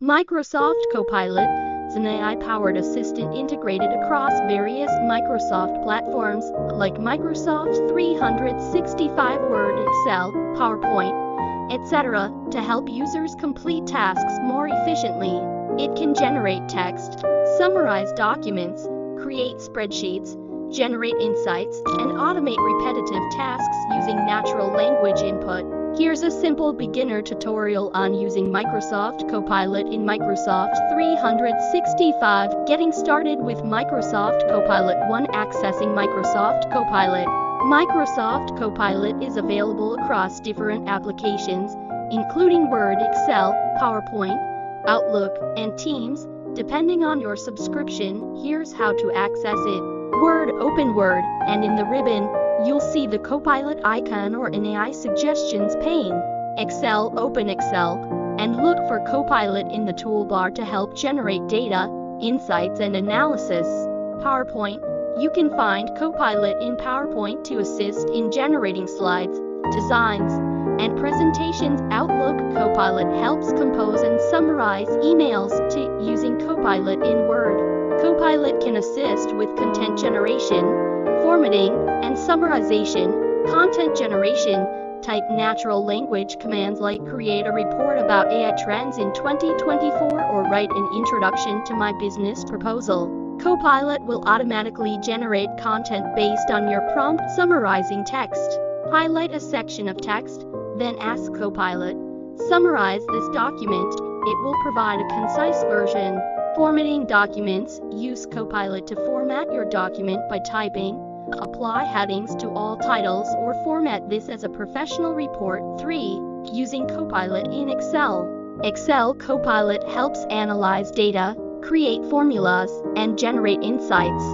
Microsoft Copilot is an AI-powered assistant integrated across various Microsoft platforms like Microsoft 365 Word, Excel, PowerPoint, etc. to help users complete tasks more efficiently. It can generate text, summarize documents, create spreadsheets, generate insights, and automate repetitive tasks using natural language input. Here's a simple beginner tutorial on using Microsoft Copilot in Microsoft 365. Getting started with Microsoft Copilot 1. Accessing Microsoft Copilot. Microsoft Copilot is available across different applications, including Word, Excel, PowerPoint, Outlook, and Teams. Depending on your subscription, here's how to access it. Word. Open Word, and in the ribbon, you'll see the Copilot icon or an AI suggestions pane. Excel. Open Excel, and look for Copilot in the toolbar to help generate data, insights, and analysis. PowerPoint. You can find Copilot in PowerPoint to assist in generating slides, designs, and presentations. Outlook. Copilot helps compose and summarize emails using Copilot in Word. Copilot can assist with content generation, formatting, and summarization. Content generation. Type natural language commands like create a report about AI trends in 2024 or write an introduction to my business proposal. Copilot will automatically generate content based on your prompt. Summarizing text. Highlight a section of text, then ask Copilot, summarize this document. It will provide a concise version. Formatting documents. Use Copilot to format your document by typing, apply headings to all titles, or format this as a professional report. 3. Using Copilot in Excel. Excel. Copilot helps analyze data, create formulas, and generate insights.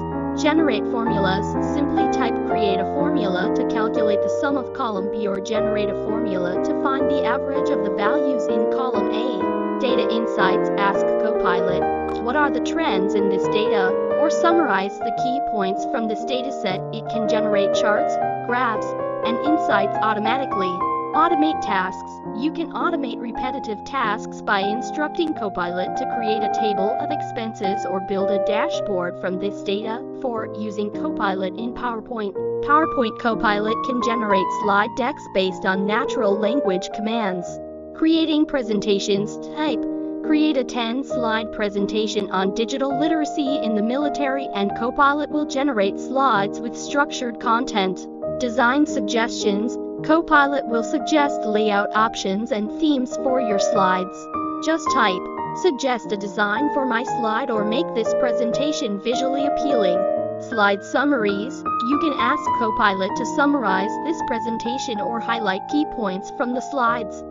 Generate formulas. Simply type create a formula to calculate the sum of column B or generate a formula to find the average of the values in column A. Data insights. Ask Copilot, what are the trends in this data? Or summarize the key points from this dataset. It can generate charts, graphs, and insights automatically. Automate tasks. You can automate repetitive tasks by instructing Copilot to create a table of expenses or build a dashboard from this data. 4. Using Copilot in PowerPoint. PowerPoint. Copilot can generate slide decks based on natural language commands. Creating presentations. Type create a 10-slide presentation on digital literacy in the military, and Copilot will generate slides with structured content. Design suggestions. Copilot will suggest layout options and themes for your slides. Just type, suggest a design for my slide or make this presentation visually appealing. Slide summaries. You can ask Copilot to summarize this presentation or highlight key points from the slides.